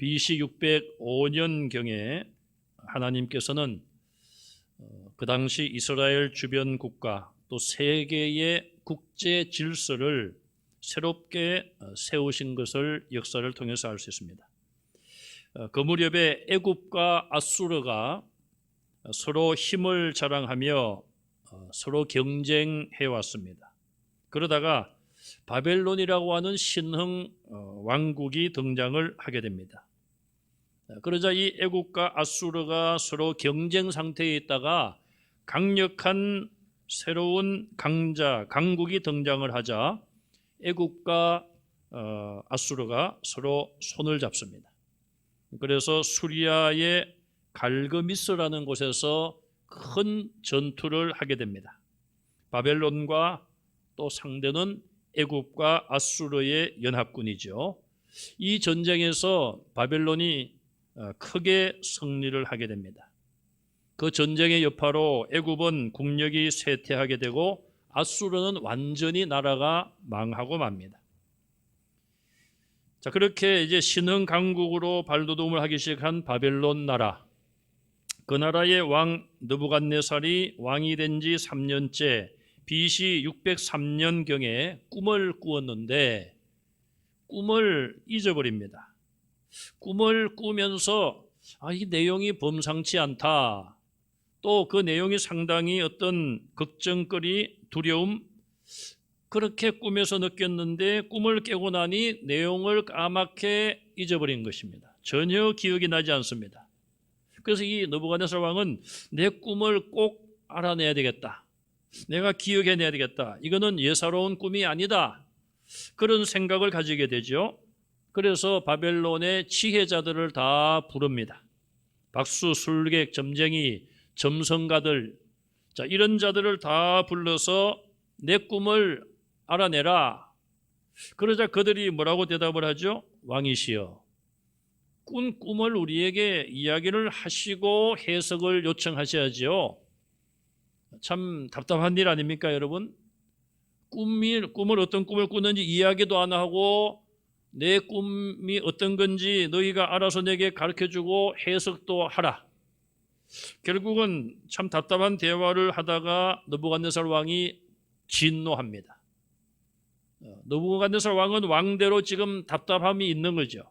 BC 605년경에 하나님께서는 그 당시 이스라엘 주변 국가 또 세계의 국제 질서를 새롭게 세우신 것을 역사를 통해서 알 수 있습니다. 그 무렵에 애굽과 아수르가 서로 힘을 자랑하며 서로 경쟁해 왔습니다. 그러다가 바벨론이라고 하는 신흥 왕국이 등장을 하게 됩니다. 그러자 이 애굽과 아수르가 서로 경쟁 상태에 있다가 강력한 새로운 강국이 등장을 하자 애굽과 아수르가 서로 손을 잡습니다. 그래서 수리아의 갈그미스라는 곳에서 큰 전투를 하게 됩니다. 바벨론과 또 상대는 애굽과 아수르의 연합군이죠. 이 전쟁에서 바벨론이 크게 승리를 하게 됩니다. 그 전쟁의 여파로 애굽은 국력이 쇠퇴하게 되고 아수르는 완전히 나라가 망하고 맙니다. 자, 그렇게 이제 신흥 강국으로 발돋움을 하기 시작한 바벨론 나라. 그 나라의 왕 느부갓네살이 왕이 된 지 3년째 BC 603년경에 꿈을 꾸었는데 꿈을 잊어버립니다. 꿈을 꾸면서 이 내용이 범상치 않다. 또 그 내용이 상당히 어떤 걱정거리, 두려움, 그렇게 꿈에서 느꼈는데 꿈을 깨고 나니 내용을 까맣게 잊어버린 것입니다. 전혀 기억이 나지 않습니다. 그래서 이 느부갓네살 왕은 내 꿈을 꼭 알아내야 되겠다. 내가 기억해내야 되겠다. 이거는 예사로운 꿈이 아니다. 그런 생각을 가지게 되죠. 그래서 바벨론의 지혜자들을 다 부릅니다. 박수, 술객, 점쟁이, 점성가들, 자, 이런 자들을 다 불러서 내 꿈을 알아내라. 그러자 그들이 뭐라고 대답을 하죠? 왕이시여, 꾼 꿈을 우리에게 이야기를 하시고 해석을 요청하셔야지요. 참 답답한 일 아닙니까, 여러분? 꿈을 어떤 꿈을 꾸는지 이야기도 안 하고 내 꿈이 어떤 건지 너희가 알아서 내게 가르쳐주고 해석도 하라. 결국은 참 답답한 대화를 하다가 느부갓네살 왕이 진노합니다. 느부갓네살 왕은 왕대로 지금 답답함이 있는 거죠.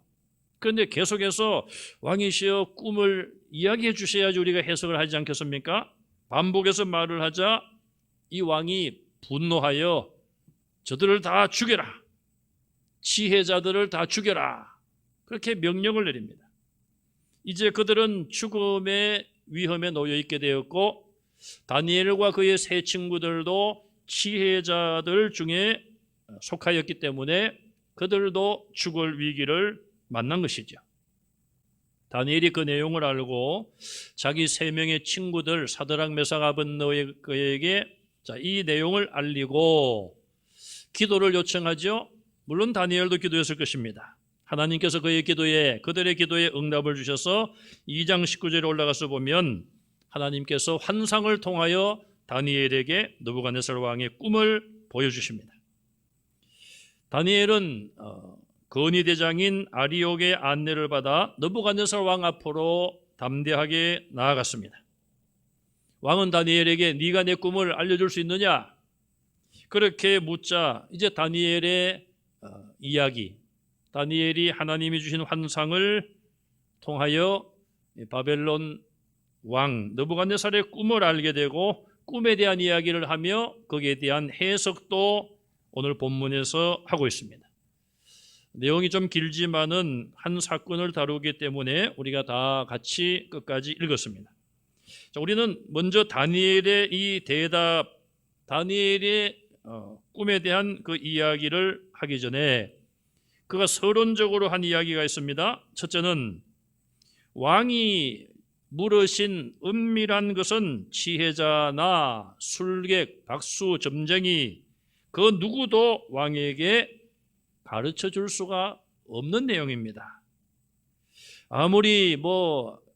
그런데 계속해서 왕이시여 꿈을 이야기해 주셔야지 우리가 해석을 하지 않겠습니까? 반복해서 말을 하자 이 왕이 분노하여 저들을 다 죽여라. 지혜자들을 다 죽여라. 그렇게 명령을 내립니다. 이제 그들은 죽음의 위험에 놓여 있게 되었고 다니엘과 그의 세 친구들도 지혜자들 중에 속하였기 때문에 그들도 죽을 위기를 만난 것이죠. 다니엘이 그 내용을 알고 자기 세 명의 친구들 사드락, 메삭, 아벳느고에게 이 내용을 알리고 기도를 요청하죠. 물론 다니엘도 기도했을 것입니다. 하나님께서 그들의 기도에 응답을 주셔서 2장 19절에 올라가서 보면 하나님께서 환상을 통하여 다니엘에게 느부갓네살 왕의 꿈을 보여주십니다. 다니엘은 건의대장인 아리옥의 안내를 받아 느부갓네살 왕 앞으로 담대하게 나아갔습니다. 왕은 다니엘에게 네가 내 꿈을 알려줄 수 있느냐? 그렇게 묻자 이제 다니엘의 이야기, 다니엘이 하나님이 주신 환상을 통하여 바벨론 왕 느부갓네살의 꿈을 알게 되고 꿈에 대한 이야기를 하며 거기에 대한 해석도 오늘 본문에서 하고 있습니다. 내용이 좀 길지만은 한 사건을 다루기 때문에 우리가 다 같이 끝까지 읽었습니다. 자, 우리는 먼저 다니엘의 이 대답, 다니엘의 꿈에 대한 그 이야기를 하기 전에 그가 서론적으로 한 이야기가 있습니다. 첫째는 왕이 물으신 은밀한 것은 지혜자나 술객, 박수, 점쟁이 그 누구도 왕에게 가르쳐 줄 수가 없는 내용입니다. 아무리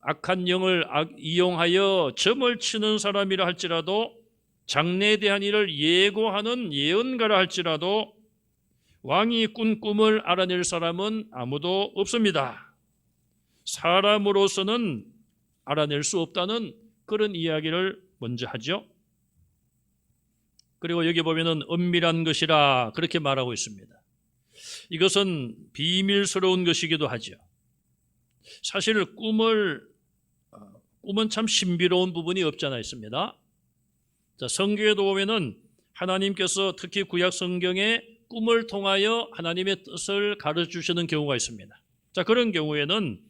악한 영을 이용하여 점을 치는 사람이라 할지라도 장래에 대한 일을 예고하는 예언가라 할지라도 왕이 꾼 꿈을 알아낼 사람은 아무도 없습니다. 사람으로서는 알아낼 수 없다는 그런 이야기를 먼저 하죠. 그리고 여기 보면은 은밀한 것이라 그렇게 말하고 있습니다. 이것은 비밀스러운 것이기도 하죠. 사실 꿈은 참 신비로운 부분이 없지 않아 있습니다. 자, 성경에도 보면은 하나님께서 특히 구약 성경에 꿈을 통하여 하나님의 뜻을 가르쳐 주시는 경우가 있습니다. 자, 그런 경우에는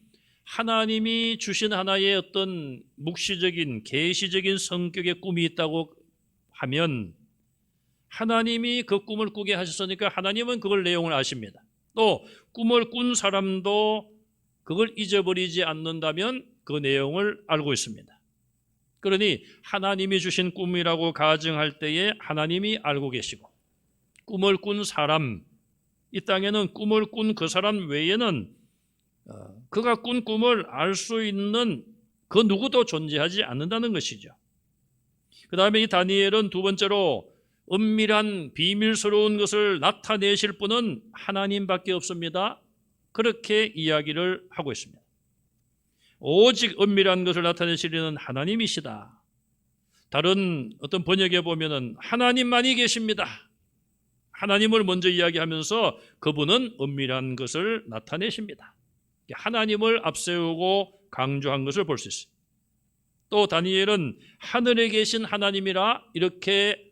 하나님이 주신 하나의 어떤 묵시적인 계시적인 성격의 꿈이 있다고 하면 하나님이 그 꿈을 꾸게 하셨으니까 하나님은 그걸 내용을 아십니다. 또 꿈을 꾼 사람도 그걸 잊어버리지 않는다면 그 내용을 알고 있습니다. 그러니 하나님이 주신 꿈이라고 가정할 때에 하나님이 알고 계시고, 꿈을 꾼 사람, 이 땅에는 꿈을 꾼 그 사람 외에는 그가 꾼 꿈을 알 수 있는 그 누구도 존재하지 않는다는 것이죠. 그 다음에 이 다니엘은 두 번째로 은밀한 비밀스러운 것을 나타내실 분은 하나님밖에 없습니다. 그렇게 이야기를 하고 있습니다. 오직 은밀한 것을 나타내시려는 하나님이시다. 다른 어떤 번역에 보면은 하나님만이 계십니다. 하나님을 먼저 이야기하면서 그분은 은밀한 것을 나타내십니다. 하나님을 앞세우고 강조한 것을 볼 수 있습니다. 또 다니엘은 하늘에 계신 하나님이라 이렇게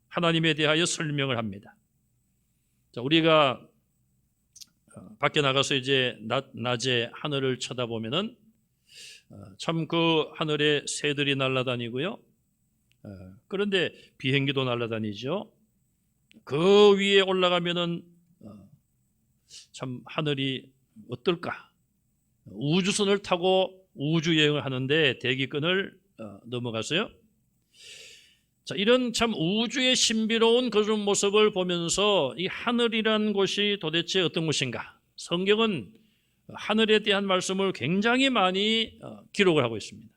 하나님에 대하여 설명을 합니다. 자, 우리가 밖에 나가서 이제 낮에 하늘을 쳐다보면은 참 그 하늘에 새들이 날아다니고요. 그런데 비행기도 날아다니죠. 그 위에 올라가면은 참 하늘이 어떨까? 우주선을 타고 우주 여행을 하는데 대기권을 넘어가서요. 자, 이런 참 우주의 신비로운 그런 모습을 보면서 이 하늘이란 곳이 도대체 어떤 곳인가? 성경은 하늘에 대한 말씀을 굉장히 많이 기록을 하고 있습니다.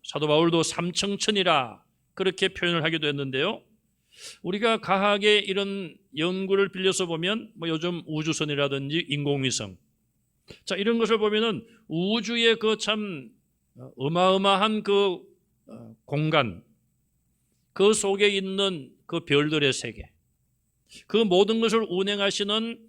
사도 바울도 삼청천이라 그렇게 표현을 하기도 했는데요. 우리가 과학의 이런 연구를 빌려서 보면 요즘 우주선이라든지 인공위성, 자, 이런 것을 보면은 우주의 그 참 어마어마한 그 공간, 그 속에 있는 그 별들의 세계, 그 모든 것을 운행하시는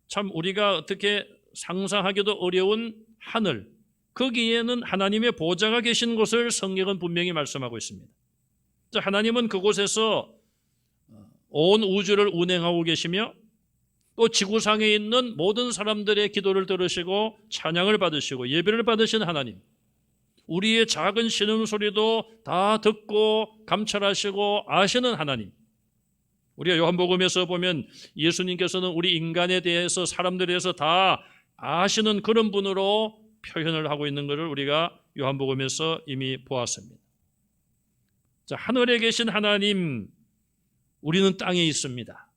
참 우리가 어떻게 상상하기도 어려운 하늘, 거기에는 하나님의 보좌가 계신 것을 성경은 분명히 말씀하고 있습니다. 자, 하나님은 그곳에서 온 우주를 운행하고 계시며 또 지구상에 있는 모든 사람들의 기도를 들으시고 찬양을 받으시고 예배를 받으신 하나님, 우리의 작은 신음소리도 다 듣고 감찰하시고 아시는 하나님. 우리가 요한복음에서 보면 예수님께서는 우리 인간에 대해서 사람들에 대해서 다 아시는 그런 분으로 표현을 하고 있는 것을 우리가 요한복음에서 이미 보았습니다. 자, 하늘에 계신 하나님, 우리는 땅에 있습니다.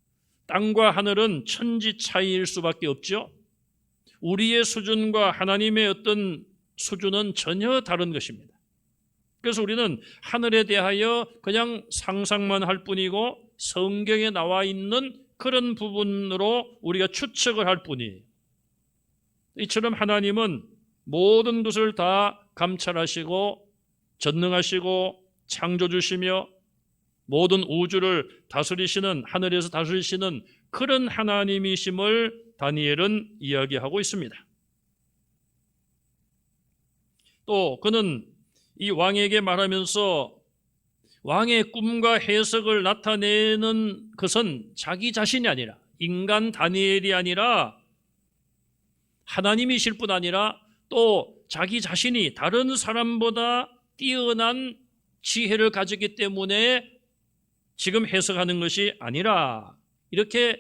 땅과 하늘은 천지 차이일 수밖에 없죠. 우리의 수준과 하나님의 어떤 수준은 전혀 다른 것입니다. 그래서 우리는 하늘에 대하여 그냥 상상만 할 뿐이고 성경에 나와 있는 그런 부분으로 우리가 추측을 할 뿐이에요. 이처럼 하나님은 모든 것을 다 감찰하시고 전능하시고 창조주시며 모든 우주를 다스리시는, 하늘에서 다스리시는 그런 하나님이심을 다니엘은 이야기하고 있습니다. 또 그는 이 왕에게 말하면서 왕의 꿈과 해석을 나타내는 것은 자기 자신이 아니라, 인간 다니엘이 아니라 하나님이실 뿐 아니라 또 자기 자신이 다른 사람보다 뛰어난 지혜를 가졌기 때문에 지금 해석하는 것이 아니라, 이렇게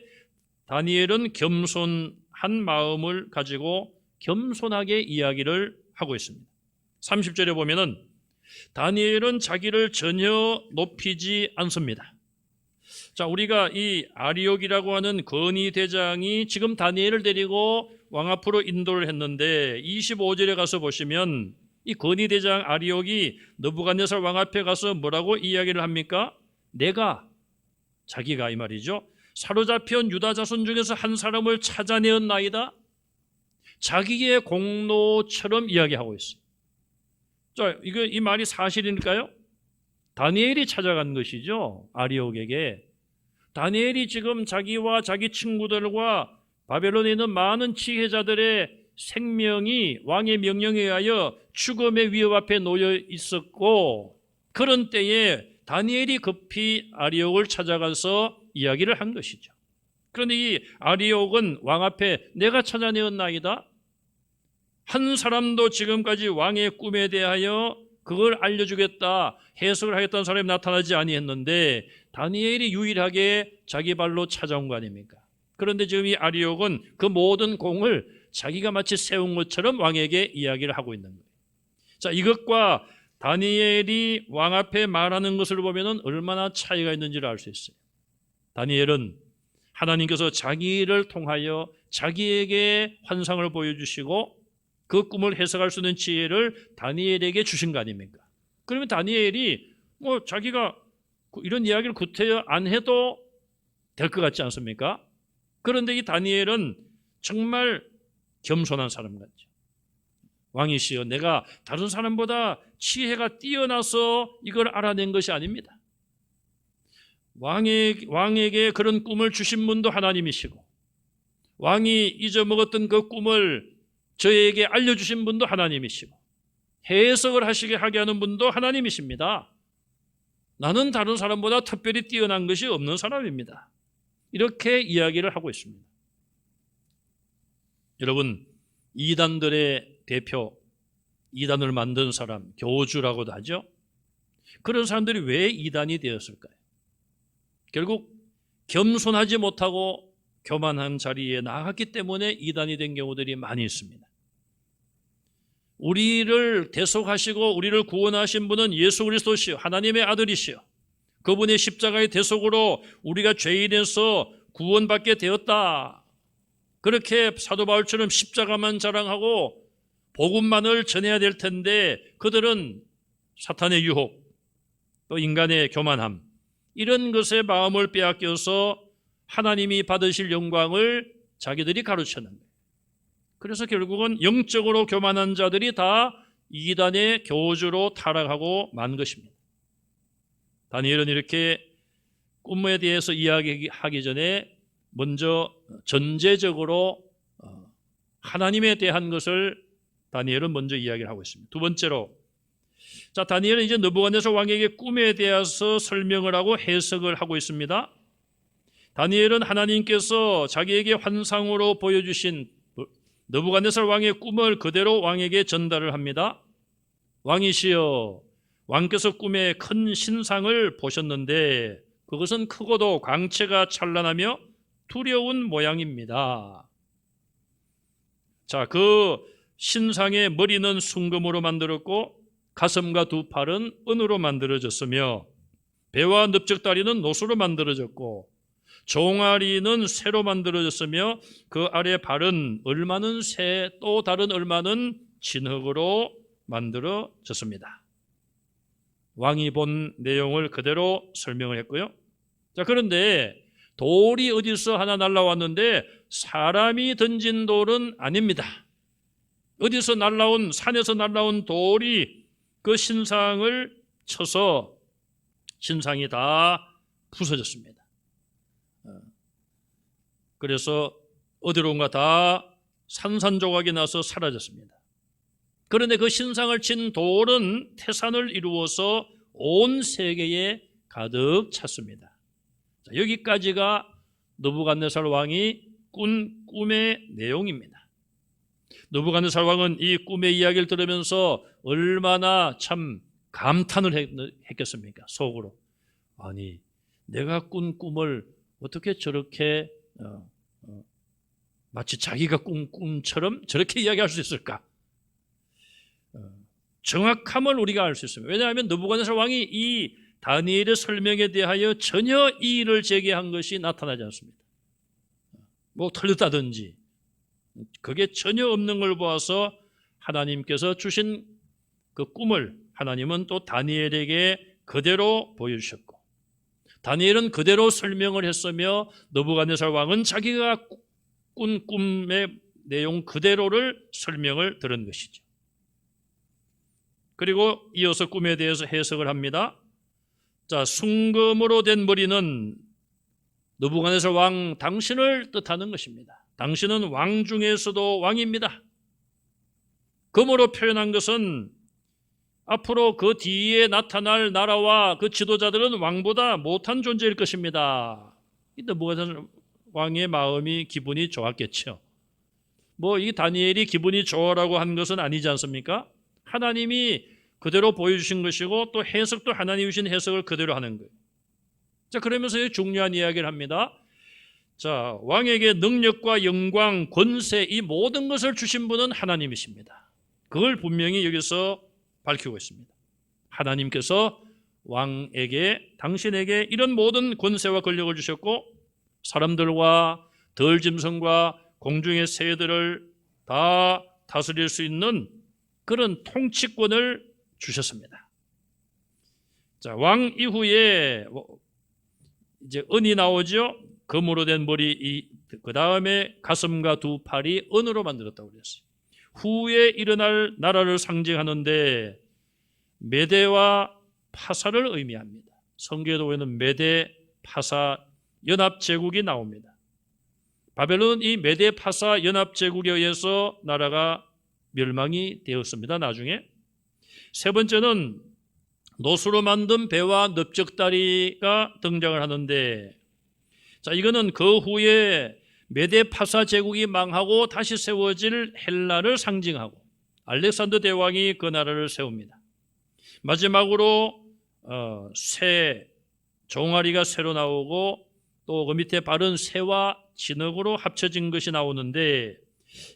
다니엘은 겸손한 마음을 가지고 겸손하게 이야기를 하고 있습니다. 30절에 보면은 다니엘은 자기를 전혀 높이지 않습니다. 자, 우리가 이 아리옥이라고 하는 건의 대장이 지금 다니엘을 데리고 왕 앞으로 인도를 했는데 25절에 가서 보시면 이 건의 대장 아리옥이 느부갓네살 왕 앞에 가서 뭐라고 이야기를 합니까? 내가, 자기가 이 말이죠, 사로잡힌 유다 자손 중에서 한 사람을 찾아내었나이다. 자기의 공로처럼 이야기하고 있어요. 자, 이 말이 사실일까요? 다니엘이 찾아간 것이죠. 아리옥에게. 다니엘이 지금 자기와 자기 친구들과 바벨론에 있는 많은 지혜자들의 생명이 왕의 명령에 의하여 죽음의 위협 앞에 놓여 있었고, 그런 때에 다니엘이 급히 아리옥을 찾아가서 이야기를 한 것이죠. 그런데 이 아리옥은 왕 앞에 내가 찾아내었나이다, 한 사람도 지금까지 왕의 꿈에 대하여 그걸 알려주겠다, 해석을 하겠다는 사람이 나타나지 아니했는데 다니엘이 유일하게 자기 발로 찾아온 거 아닙니까? 그런데 지금 이 아리옥은 그 모든 공을 자기가 마치 세운 것처럼 왕에게 이야기를 하고 있는 거예요. 자, 이것과 다니엘이 왕 앞에 말하는 것을 보면 얼마나 차이가 있는지를 알 수 있어요. 다니엘은 하나님께서 자기를 통하여 자기에게 환상을 보여주시고 그 꿈을 해석할 수 있는 지혜를 다니엘에게 주신 거 아닙니까? 그러면 다니엘이 자기가 이런 이야기를 구태여 안 해도 될 것 같지 않습니까? 그런데 이 다니엘은 정말 겸손한 사람 같죠. 왕이시여, 내가 다른 사람보다 지혜가 뛰어나서 이걸 알아낸 것이 아닙니다. 왕에게 그런 꿈을 주신 분도 하나님이시고, 왕이 잊어먹었던 그 꿈을 저에게 알려주신 분도 하나님이시고, 해석을 하게 하는 분도 하나님이십니다. 나는 다른 사람보다 특별히 뛰어난 것이 없는 사람입니다. 이렇게 이야기를 하고 있습니다. 여러분, 이단들의 대표, 이단을 만든 사람, 교주라고도 하죠. 그런 사람들이 왜 이단이 되었을까요? 결국 겸손하지 못하고 교만한 자리에 나갔기 때문에 이단이 된 경우들이 많이 있습니다. 우리를 대속하시고 우리를 구원하신 분은 예수 그리스도시요, 하나님의 아들이시요, 그분의 십자가의 대속으로 우리가 죄인에서 구원받게 되었다. 그렇게 사도 바울처럼 십자가만 자랑하고 복음만을 전해야 될 텐데 그들은 사탄의 유혹, 또 인간의 교만함, 이런 것에 마음을 빼앗겨서 하나님이 받으실 영광을 자기들이 가르치는 거예요. 그래서 결국은 영적으로 교만한 자들이 다 이단의 교주로 타락하고 만 것입니다. 다니엘은 이렇게 꿈에 대해서 이야기하기 전에 먼저 전제적으로 하나님에 대한 것을 다니엘은 먼저 이야기를 하고 있습니다. 두 번째로, 자, 다니엘은 이제 느부갓네살 왕에게 꿈에 대해서 설명을 하고 해석을 하고 있습니다. 다니엘은 하나님께서 자기에게 환상으로 보여주신 느부갓네살 왕의 꿈을 그대로 왕에게 전달을 합니다. 왕이시여, 왕께서 꿈에 큰 신상을 보셨는데 그것은 크고도 광채가 찬란하며 두려운 모양입니다. 자, 그 신상의 머리는 순금으로 만들었고 가슴과 두 팔은 은으로 만들어졌으며 배와 넓적다리는 노수로 만들어졌고 종아리는 쇠로 만들어졌으며 그 아래 발은 얼마는 쇠, 또 다른 얼마는 진흙으로 만들어졌습니다. 왕이 본 내용을 그대로 설명을 했고요. 자, 그런데 돌이 어디서 하나 날라왔는데 사람이 던진 돌은 아닙니다. 어디서 날라온, 산에서 날라온 돌이 그 신상을 쳐서 신상이 다 부서졌습니다. 그래서 어디론가 다 산산조각이 나서 사라졌습니다. 그런데 그 신상을 친 돌은 태산을 이루어서 온 세계에 가득 찼습니다. 자, 여기까지가 느부갓네살 왕이 꾼 꿈의 내용입니다. 느부갓네살 왕은 이 꿈의 이야기를 들으면서 얼마나 참 감탄을 했겠습니까? 속으로. 아니, 내가 꾼 꿈을 어떻게 저렇게 마치 자기가 꾼 꿈처럼 저렇게 이야기할 수 있을까? 정확함을 우리가 알 수 있습니다. 왜냐하면 느부갓네살 왕이 이 다니엘의 설명에 대하여 전혀 이의를 제기한 것이 나타나지 않습니다. 뭐 틀렸다든지 그게 전혀 없는 걸 보아서 하나님께서 주신 그 꿈을 하나님은 또 다니엘에게 그대로 보여주셨고, 다니엘은 그대로 설명을 했으며 느부갓네살 왕은 자기가 꾼 꿈의 내용 그대로를 설명을 들은 것이죠. 그리고 이어서 꿈에 대해서 해석을 합니다. 자, 순금으로 된 머리는 느부갓네살 왕 당신을 뜻하는 것입니다. 당신은 왕 중에서도 왕입니다. 금으로 표현한 것은 앞으로 그 뒤에 나타날 나라와 그 지도자들은 왕보다 못한 존재일 것입니다. 느부갓네살 왕의 마음이 기분이 좋았겠죠. 이 다니엘이 기분이 좋으라고 한 것은 아니지 않습니까? 하나님이 그대로 보여주신 것이고 또 해석도 하나님이 주신 해석을 그대로 하는 거예요. 자, 그러면서 중요한 이야기를 합니다. 자, 왕에게 능력과 영광, 권세 이 모든 것을 주신 분은 하나님이십니다. 그걸 분명히 여기서 밝히고 있습니다. 하나님께서 왕에게 당신에게 이런 모든 권세와 권력을 주셨고 사람들과 덜짐승과 공중의 새들을 다 다스릴 수 있는 그런 통치권을 주셨습니다. 자, 왕 이후에 이제 은이 나오죠. 금으로 된 머리, 그 다음에 가슴과 두 팔이 은으로 만들었다고 그랬어요. 후에 일어날 나라를 상징하는데 메대와 파사를 의미합니다. 성경에도 보면 메대, 파사 연합제국이 나옵니다. 바벨론 이 메대, 파사 연합제국에 의해서 나라가 멸망이 되었습니다. 나중에 세 번째는 노수로 만든 배와 넓적다리가 등장을 하는데, 자, 이거는 그 후에 메대 파사 제국이 망하고 다시 세워질 헬라를 상징하고 알렉산더 대왕이 그 나라를 세웁니다. 마지막으로 새 종아리가 새로 나오고 또 그 밑에 발은 새와 진흙으로 합쳐진 것이 나오는데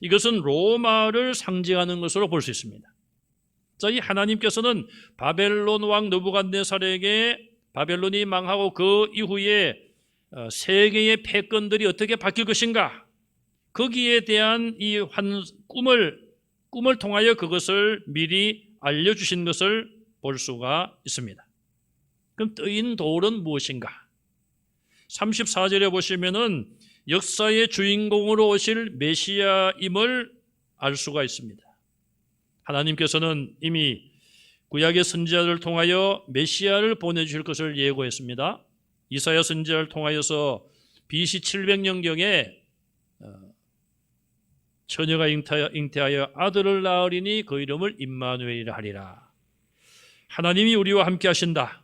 이것은 로마를 상징하는 것으로 볼 수 있습니다. 자, 이 하나님께서는 바벨론 왕 느부갓네살에게 바벨론이 망하고 그 이후에 세계의 패권들이 어떻게 바뀔 것인가, 거기에 대한 이 꿈을 통하여 그것을 미리 알려주신 것을 볼 수가 있습니다. 그럼 뜨인 돌은 무엇인가? 34절에 보시면은 역사의 주인공으로 오실 메시아임을 알 수가 있습니다. 하나님께서는 이미 구약의 선지자를 통하여 메시아를 보내주실 것을 예고했습니다. 이사야 선지자를 통하여서 BC 700년경에 처녀가 잉태하여 아들을 낳으리니 그 이름을 임마누엘이라 하리라. 하나님이 우리와 함께 하신다.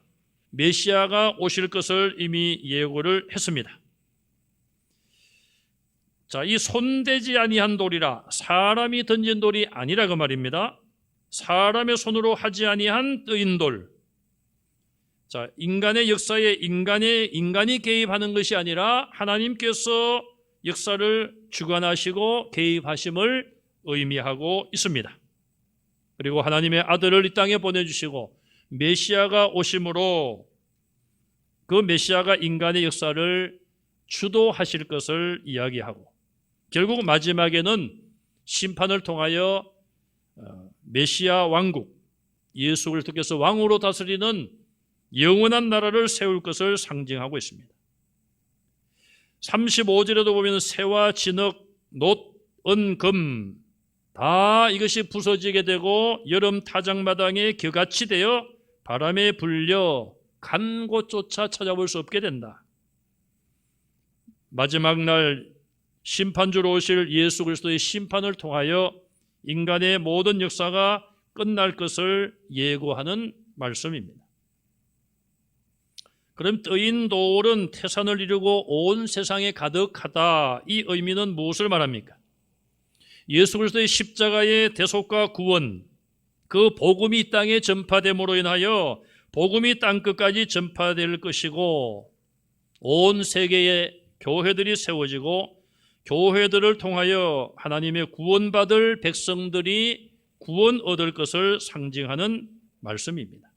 메시아가 오실 것을 이미 예고를 했습니다. 자, 이 손대지 아니한 돌이라, 사람이 던진 돌이 아니라 그 말입니다. 사람의 손으로 하지 아니한 뜨인 돌. 자, 인간의 역사에 인간이 개입하는 것이 아니라 하나님께서 역사를 주관하시고 개입하심을 의미하고 있습니다. 그리고 하나님의 아들을 이 땅에 보내주시고 메시아가 오심으로 그 메시아가 인간의 역사를 주도하실 것을 이야기하고 결국 마지막에는 심판을 통하여 메시아 왕국, 예수 그리스도께서 왕으로 다스리는 영원한 나라를 세울 것을 상징하고 있습니다. 35절에도 보면 새와 진흙, 놋, 은, 금 다 이것이 부서지게 되고 여름 타작마당에 겨같이 되어 바람에 불려 간 곳조차 찾아볼 수 없게 된다. 마지막 날 심판주로 오실 예수 그리스도의 심판을 통하여 인간의 모든 역사가 끝날 것을 예고하는 말씀입니다. 그럼 뜨인 돌은 태산을 이루고 온 세상에 가득하다. 이 의미는 무엇을 말합니까? 예수 그리스도의 십자가의 대속과 구원, 그 복음이 이 땅에 전파됨으로 인하여 복음이 땅끝까지 전파될 것이고 온 세계에 교회들이 세워지고 교회들을 통하여 하나님의 구원받을 백성들이 구원 얻을 것을 상징하는 말씀입니다.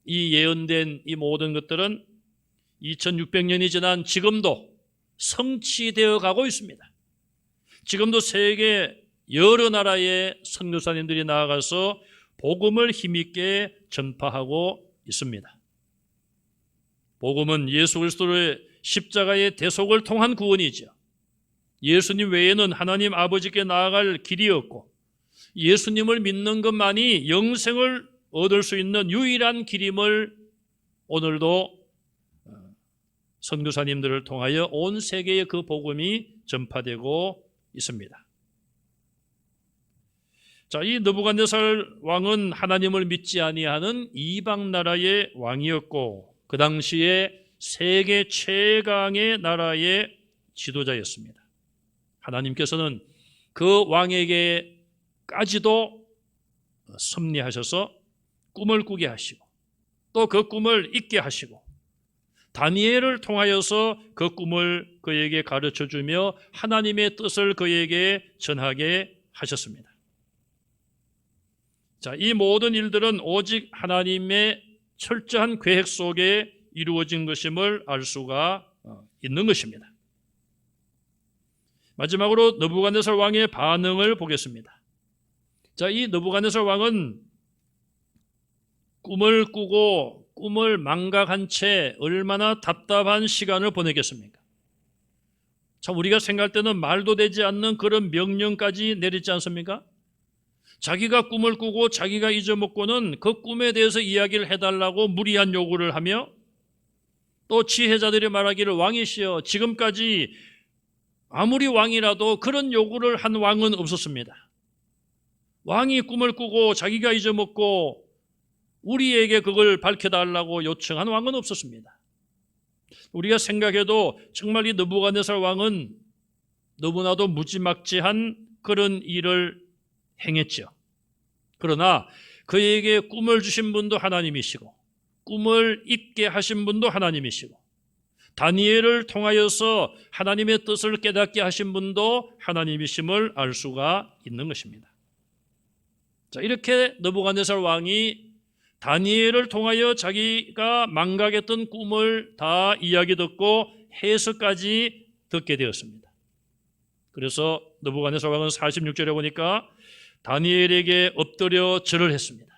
이 예언된 이 모든 것들은 2600년이 지난 지금도 성취되어 가고 있습니다. 지금도 세계 여러 나라의 선교사님들이 나아가서 복음을 힘있게 전파하고 있습니다. 복음은 예수 그리스도의 십자가의 대속을 통한 구원이죠. 예수님 외에는 하나님 아버지께 나아갈 길이 없고 예수님을 믿는 것만이 영생을 얻을 수 있는 유일한 길임을 오늘도 선교사님들을 통하여 온 세계에 그 복음이 전파되고 있습니다. 자, 이 느부갓네살 왕은 하나님을 믿지 아니하는 이방 나라의 왕이었고 그 당시에 세계 최강의 나라의 지도자였습니다. 하나님께서는 그 왕에게까지도 섭리하셔서 꿈을 꾸게 하시고 또 그 꿈을 잊게 하시고 다니엘을 통하여서 그 꿈을 그에게 가르쳐주며 하나님의 뜻을 그에게 전하게 하셨습니다. 자, 이 모든 일들은 오직 하나님의 철저한 계획 속에 이루어진 것임을 알 수가 있는 것입니다. 마지막으로 느부갓네살 왕의 반응을 보겠습니다. 자, 이 느부갓네살 왕은 꿈을 꾸고 꿈을 망각한 채 얼마나 답답한 시간을 보내겠습니까? 참 우리가 생각할 때는 말도 되지 않는 그런 명령까지 내리지 않습니까? 자기가 꿈을 꾸고 자기가 잊어먹고는 그 꿈에 대해서 이야기를 해달라고 무리한 요구를 하며 또 지혜자들이 말하기를 왕이시여 지금까지 아무리 왕이라도 그런 요구를 한 왕은 없었습니다. 왕이 꿈을 꾸고 자기가 잊어먹고 우리에게 그걸 밝혀달라고 요청한 왕은 없었습니다. 우리가 생각해도 정말 이 느부갓네살 왕은 너무나도 무지막지한 그런 일을 행했죠. 그러나 그에게 꿈을 주신 분도 하나님이시고 꿈을 잊게 하신 분도 하나님이시고 다니엘을 통하여서 하나님의 뜻을 깨닫게 하신 분도 하나님이심을 알 수가 있는 것입니다. 자, 이렇게 느부갓네살 왕이 다니엘을 통하여 자기가 망각했던 꿈을 다 이야기 듣고 해석까지 듣게 되었습니다. 그래서 느부갓네살 왕은 46절에 보니까 다니엘에게 엎드려 절을 했습니다.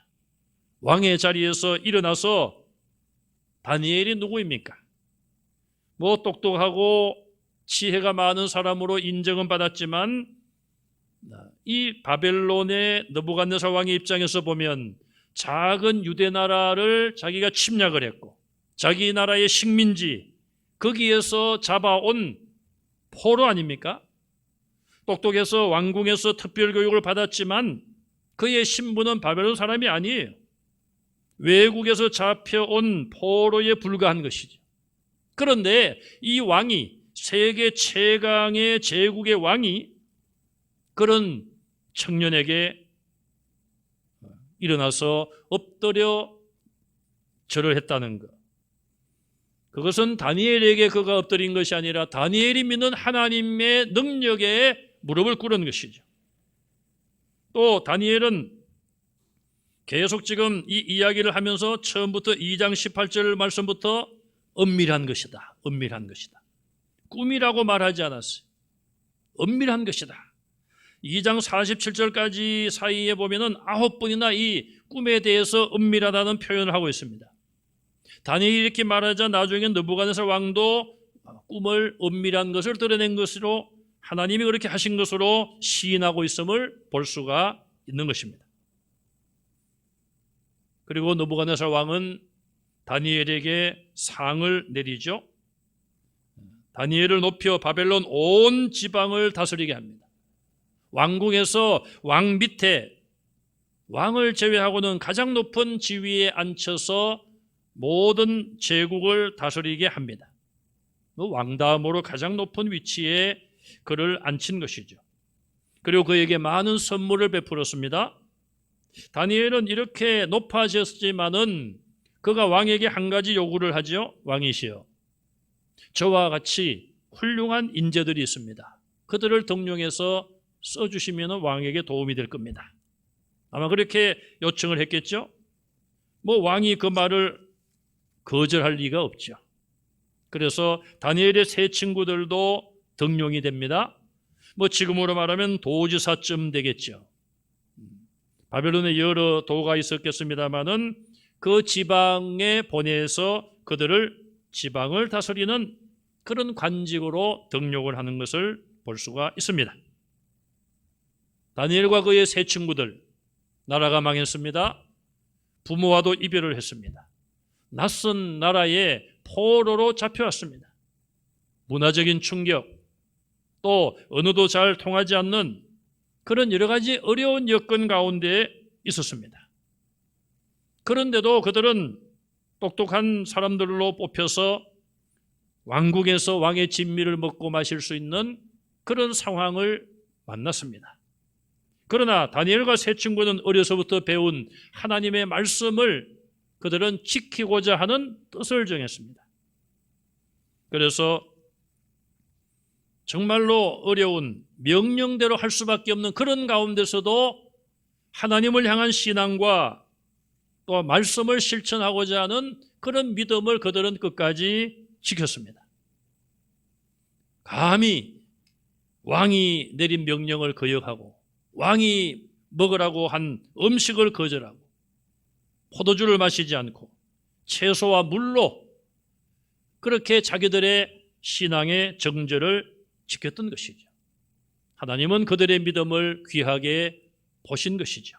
왕의 자리에서 일어나서 다니엘이 누구입니까? 뭐 똑똑하고 지혜가 많은 사람으로 인정은 받았지만 이 바벨론의 느부갓네살 왕의 입장에서 보면 작은 유대 나라를 자기가 침략을 했고 자기 나라의 식민지 거기에서 잡아온 포로 아닙니까? 똑똑해서 왕궁에서 특별교육을 받았지만 그의 신분은 바벨론 사람이 아니에요. 외국에서 잡혀온 포로에 불과한 것이죠. 그런데 이 왕이 세계 최강의 제국의 왕이 그런 청년에게 일어나서 엎드려 절을 했다는 것. 그것은 다니엘에게 그가 엎드린 것이 아니라 다니엘이 믿는 하나님의 능력에 무릎을 꿇은 것이죠. 또 다니엘은 계속 지금 이 이야기를 하면서 처음부터 2장 18절 말씀부터 은밀한 것이다. 은밀한 것이다. 꿈이라고 말하지 않았어요. 은밀한 것이다. 2장 47절까지 사이에 보면은 9번이나 이 꿈에 대해서 은밀하다는 표현을 하고 있습니다. 다니엘이 이렇게 말하자 나중에 느부갓네살 왕도 꿈을 은밀한 것을 드러낸 것으로 하나님이 그렇게 하신 것으로 시인하고 있음을 볼 수가 있는 것입니다. 그리고 느부갓네살 왕은 다니엘에게 상을 내리죠. 다니엘을 높여 바벨론 온 지방을 다스리게 합니다. 왕궁에서 왕 밑에 왕을 제외하고는 가장 높은 지위에 앉혀서 모든 제국을 다스리게 합니다. 왕 다음으로 가장 높은 위치에 그를 앉힌 것이죠. 그리고 그에게 많은 선물을 베풀었습니다. 다니엘은 이렇게 높아졌지만은 그가 왕에게 한 가지 요구를 하죠. 왕이시여, 저와 같이 훌륭한 인재들이 있습니다. 그들을 등용해서 써주시면 왕에게 도움이 될 겁니다. 아마 그렇게 요청을 했겠죠. 뭐 왕이 그 말을 거절할 리가 없죠. 그래서 다니엘의 세 친구들도 등용이 됩니다. 뭐 지금으로 말하면 도지사쯤 되겠죠. 바벨론에 여러 도가 있었겠습니다마는 그 지방에 보내서 그들을 지방을 다스리는 그런 관직으로 등용을 하는 것을 볼 수가 있습니다. 다니엘과 그의 세 친구들, 나라가 망했습니다. 부모와도 이별을 했습니다. 낯선 나라에 포로로 잡혀왔습니다. 문화적인 충격, 또 언어도 잘 통하지 않는 그런 여러 가지 어려운 여건 가운데 있었습니다. 그런데도 그들은 똑똑한 사람들로 뽑혀서 왕국에서 왕의 진미를 먹고 마실 수 있는 그런 상황을 만났습니다. 그러나 다니엘과 세 친구는 어려서부터 배운 하나님의 말씀을 그들은 지키고자 하는 뜻을 정했습니다. 그래서 정말로 어려운 명령대로 할 수밖에 없는 그런 가운데서도 하나님을 향한 신앙과 또 말씀을 실천하고자 하는 그런 믿음을 그들은 끝까지 지켰습니다. 감히 왕이 내린 명령을 거역하고 왕이 먹으라고 한 음식을 거절하고 포도주를 마시지 않고 채소와 물로 그렇게 자기들의 신앙의 정절을 지켰던 것이죠. 하나님은 그들의 믿음을 귀하게 보신 것이죠.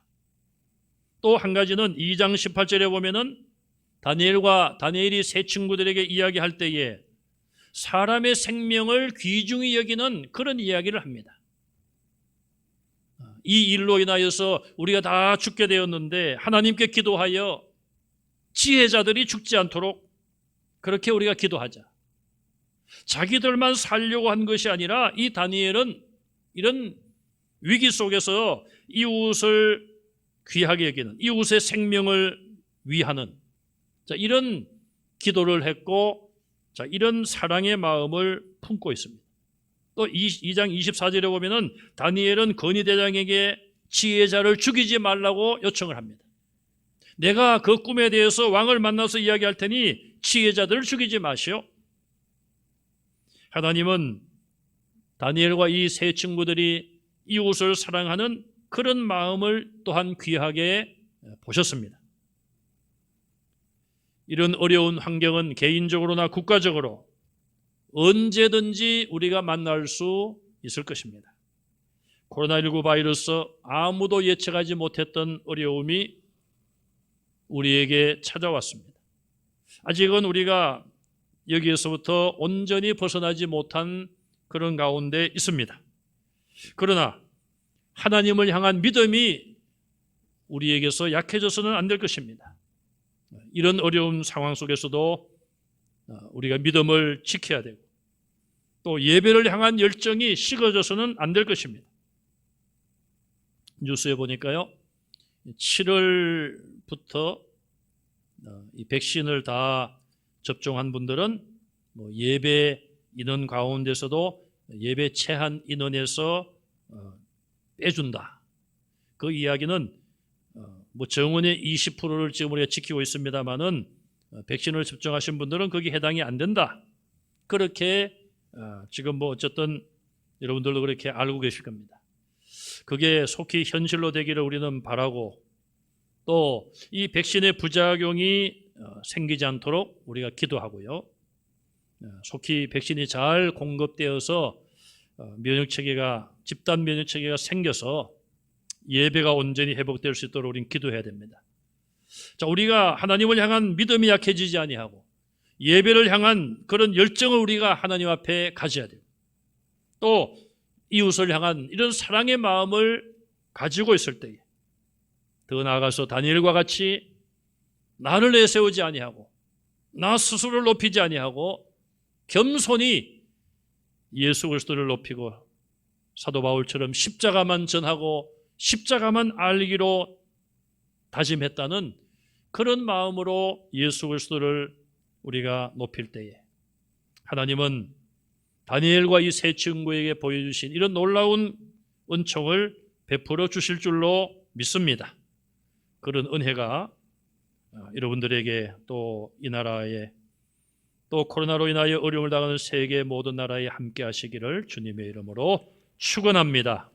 또 한 가지는 2장 18절에 보면은 다니엘이 세 친구들에게 이야기할 때에 사람의 생명을 귀중히 여기는 그런 이야기를 합니다. 이 일로 인하여서 우리가 다 죽게 되었는데 하나님께 기도하여 지혜자들이 죽지 않도록 그렇게 우리가 기도하자. 자기들만 살려고 한 것이 아니라 이 다니엘은 이런 위기 속에서 이웃을 귀하게 여기는, 이웃의 생명을 위하는 이런 기도를 했고 이런 사랑의 마음을 품고 있습니다. 또 2장 24절에 보면은 다니엘은 건의대장에게 지혜자를 죽이지 말라고 요청을 합니다. 내가 그 꿈에 대해서 왕을 만나서 이야기할 테니 지혜자들을 죽이지 마시오. 하나님은 다니엘과 이 세 친구들이 이웃을 사랑하는 그런 마음을 또한 귀하게 보셨습니다. 이런 어려운 환경은 개인적으로나 국가적으로 언제든지 우리가 만날 수 있을 것입니다. 코로나19 바이러스 아무도 예측하지 못했던 어려움이 우리에게 찾아왔습니다. 아직은 우리가 여기에서부터 온전히 벗어나지 못한 그런 가운데 있습니다. 그러나 하나님을 향한 믿음이 우리에게서 약해져서는 안 될 것입니다. 이런 어려운 상황 속에서도 우리가 믿음을 지켜야 되고 또 예배를 향한 열정이 식어져서는 안 될 것입니다. 뉴스에 보니까요, 7월부터 이 백신을 다 접종한 분들은 예배 인원 가운데서도 예배 체한 인원에서 빼준다. 그 이야기는 정원의 20%를 지금 우리가 지키고 있습니다만은 백신을 접종하신 분들은 거기 해당이 안 된다. 그렇게 지금 어쨌든 여러분들도 그렇게 알고 계실 겁니다. 그게 속히 현실로 되기를 우리는 바라고 또 이 백신의 부작용이 생기지 않도록 우리가 기도하고요. 속히 백신이 잘 공급되어서 면역체계가 집단 면역체계가 생겨서 예배가 온전히 회복될 수 있도록 우리는 기도해야 됩니다. 자, 우리가 하나님을 향한 믿음이 약해지지 아니하고 예배를 향한 그런 열정을 우리가 하나님 앞에 가져야 돼요. 또 이웃을 향한 이런 사랑의 마음을 가지고 있을 때에 더 나아가서 다니엘과 같이 나를 내세우지 아니하고 나 스스로를 높이지 아니하고 겸손히 예수 그리스도를 높이고 사도 바울처럼 십자가만 전하고 십자가만 알기로 다짐했다는 그런 마음으로 예수 그리스도를 우리가 높일 때에 하나님은 다니엘과 이 세 친구에게 보여주신 이런 놀라운 은총을 베풀어 주실 줄로 믿습니다. 그런 은혜가 여러분들에게 또 이 나라에 또 코로나로 인하여 어려움을 당하는 세계 모든 나라에 함께 하시기를 주님의 이름으로 축원합니다.